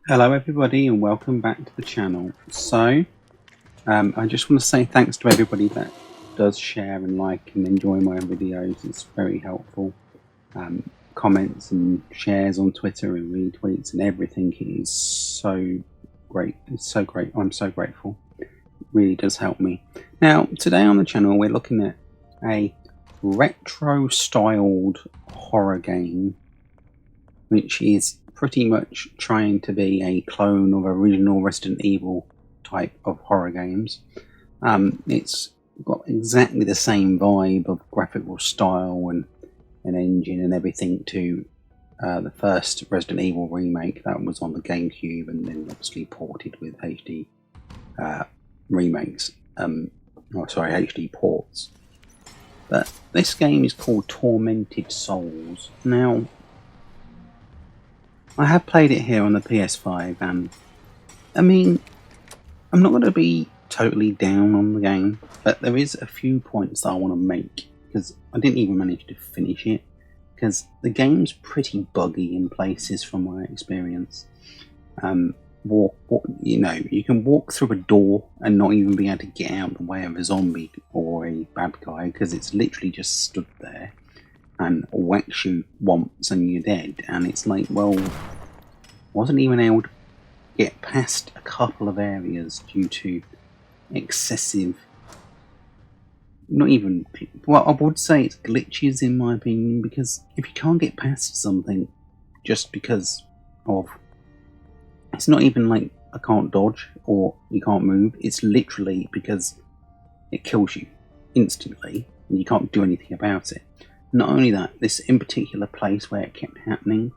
Hello everybody and welcome back to the channel. I just want to say thanks to everybody that does share and like and enjoy my videos. It's very helpful. Comments and shares on Twitter and retweets and everything is so great. It's so great. I'm so grateful. It really does help me. Now today on the channel we're looking at a retro styled horror game which is pretty much trying to be a clone of original Resident Evil type of horror games. It's got exactly the same vibe of graphical style and an engine and everything to the first Resident Evil remake that was on the GameCube and then obviously ported with HD remakes. HD ports. But this game is called Tormented Souls. Now, I have played it here on the PS5 and I mean, I'm not going to be totally down on the game, but there is a few points that I want to make because I didn't even manage to finish it because the game's pretty buggy in places from my experience. You can walk through a door and not even be able to get out of the way of a zombie or a bad guy because it's literally just stood there and whacks you once and you're dead. And it's like, well, wasn't even able to get past a couple of areas due to excessive, not even, well, I would say it's glitches in my opinion, because if you can't get past something just because of, it's not even like I can't dodge or you can't move, it's literally because it kills you instantly and you can't do anything about it. Not only that, this in particular place where it kept happening,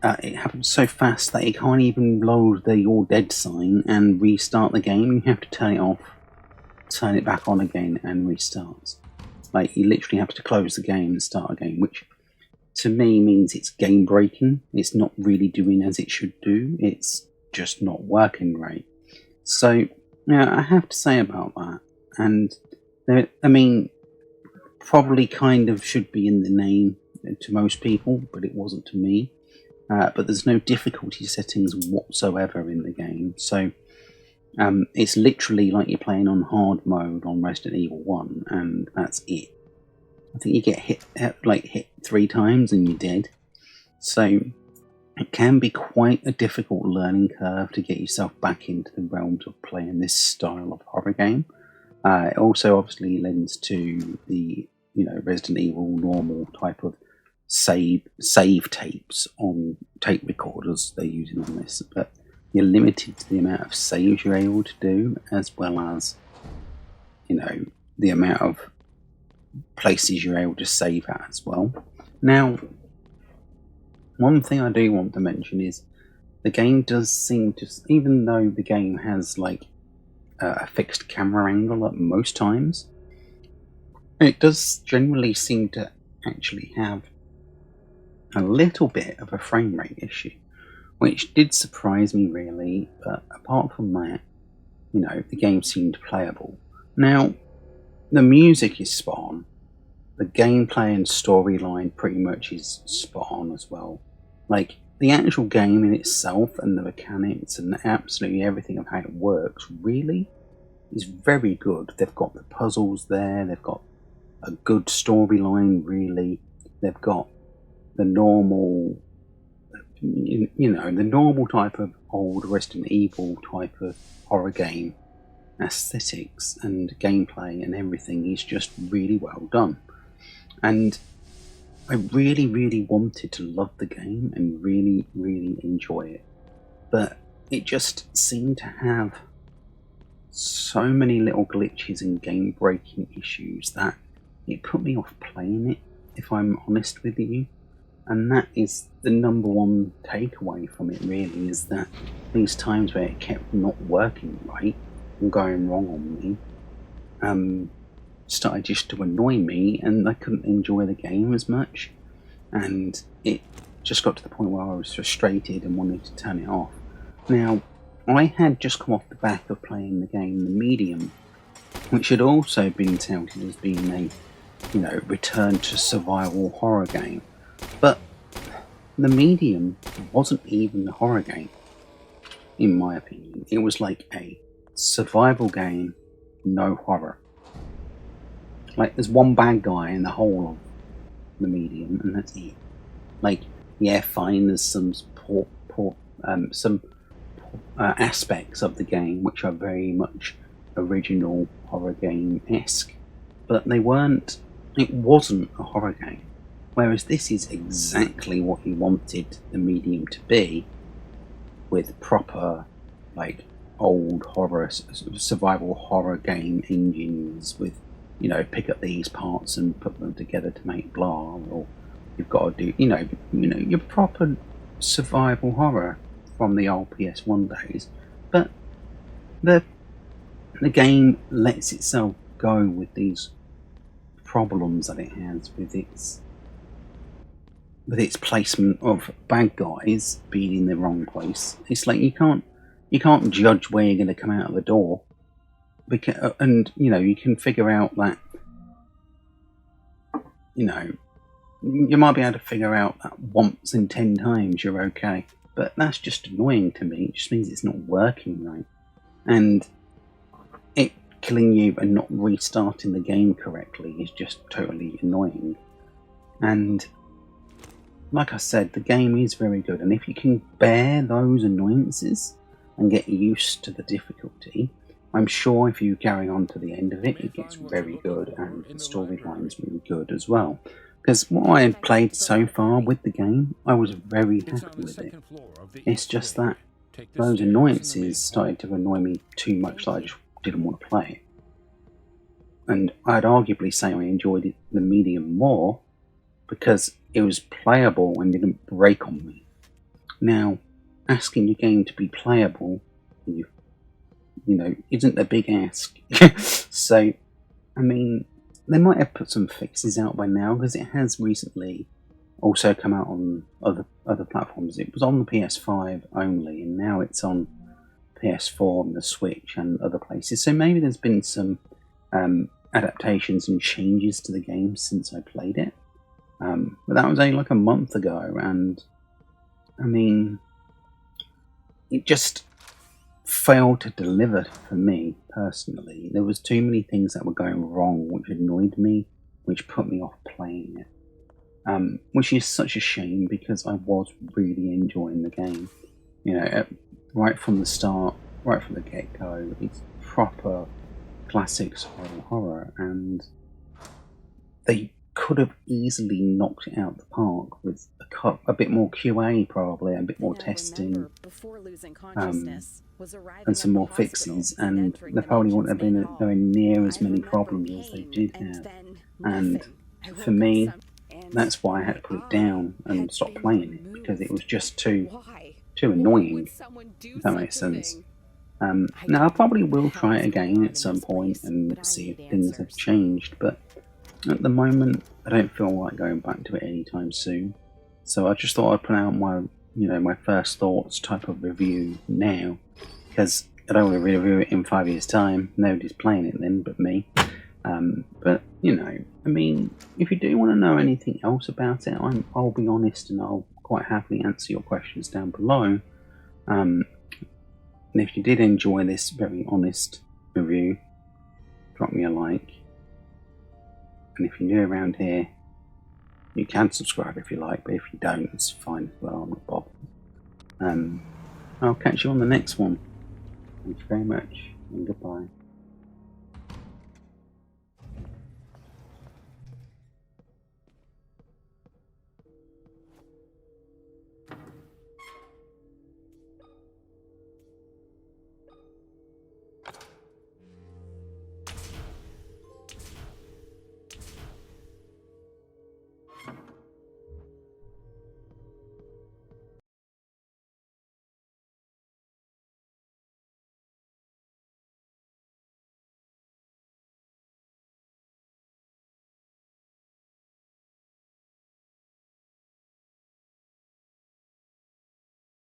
it happened so fast that you can't even load the "you're dead" sign and restart the game. You have to turn it off, turn it back on again, and restart. Like, you literally have to close the game and start again, which to me means it's game breaking. It's not really doing as it should do. It's just not working right. So, yeah, I have to say about that. And probably kind of should be in the name to most people, but it wasn't to me. But there's no difficulty settings whatsoever in the game, so it's literally like you're playing on hard mode on Resident Evil 1, and that's it. I think you get hit 3 times and you're dead. So it can be quite a difficult learning curve to get yourself back into the realms of playing this style of horror game. It also obviously lends to the Resident Evil normal type of save tapes on tape recorders they're using on this, but you're limited to the amount of saves you're able to do, as well as the amount of places you're able to save at as well. Now, one thing I do want to mention is the game does seem to, even though the game has like a fixed camera angle at most times, it does generally seem to actually have a little bit of a frame rate issue, which did surprise me really, but apart from that, the game seemed playable. Now, the music is spot on, the gameplay and storyline pretty much is spot on as well. Like, the actual game in itself and the mechanics and absolutely everything of how it works really is very good. They've got the puzzles there, they've got a good storyline really, they've got the normal, the normal type of old Resident Evil type of horror game aesthetics and gameplay and everything is just really well done. And I really, really wanted to love the game and really, really enjoy it, but it just seemed to have so many little glitches and game breaking issues that it put me off playing it, if I'm honest with you. And that is the number one takeaway from it really, is that these times where it kept not working right and going wrong on me started just to annoy me, and I couldn't enjoy the game as much, and it just got to the point where I was frustrated and wanted to turn it off. Now, I had just come off the back of playing the game The Medium, which had also been touted as being a return to survival horror game. But The Medium wasn't even a horror game. in my opinion. It was like a survival game, no horror. Like, there's one bad guy in the whole of the medium, and that's it. Like, yeah, fine, there's some aspects of the game which are very much original horror game-esque, but it wasn't a horror game. Whereas this is exactly what you wanted the medium to be, with proper, like, old horror, survival horror game engines with, you know, pick up these parts and put them together to make blah, or you've got to do, you know, your proper survival horror from the old PS1 days. But the game lets itself go with these problems that it has with its placement of bad guys being in the wrong place. It's like you can't judge where you're going to come out of the door, because, and you know, you can figure out that, you know, you might be able to figure out that once in 10 times you're okay, but that's just annoying to me. It just means it's not working right, and it killing you and not restarting the game correctly is just totally annoying. And like I said, the game is very good, and if you can bear those annoyances and get used to the difficulty, I'm sure if you carry on to the end of it, it gets very good, and the storyline's really good as well. Because what I had played so far with the game, I was very happy with it. It's just that those annoyances started to annoy me too much that I just didn't want to play it. And I'd arguably say I enjoyed the medium more because it was playable and didn't break on me. Now, asking your game to be playable, you know, isn't a big ask. So, I mean, they might have put some fixes out by now, because it has recently also come out on other platforms. It was on the PS5 only, and now it's on PS4 and the Switch and other places. So maybe there's been some adaptations and changes to the game since I played it. But that was only like a month ago, and I mean, it just failed to deliver for me personally. There was too many things that were going wrong, which annoyed me, which put me off playing it. Which is such a shame, because I was really enjoying the game. You know, right from the start, right from the get-go, it's proper classic survival horror, and they could have easily knocked it out the park with a bit more QA, probably a bit more testing, and some more fixes, and there probably wouldn't have been nowhere near as many problems as they did have. And for me, that's why I had to put it down and stop playing it, because it was just too annoying, if that makes sense. Now I probably will try it again at some point and see if things have changed, but at the moment I don't feel like going back to it anytime soon. So I just thought I'd put out my first thoughts type of review now, because I don't want to review it in 5 years' time. Nobody's playing it then but me. But you know, I mean, if you do want to know anything else about it, I'll be honest, and I'll quite happily answer your questions down below. And if you did enjoy this very honest review, drop me a like. And if you're new around here, you can subscribe if you like, but if you don't, it's fine as well, I'm not bothered. I'll catch you on the next one. Thank you very much, and goodbye.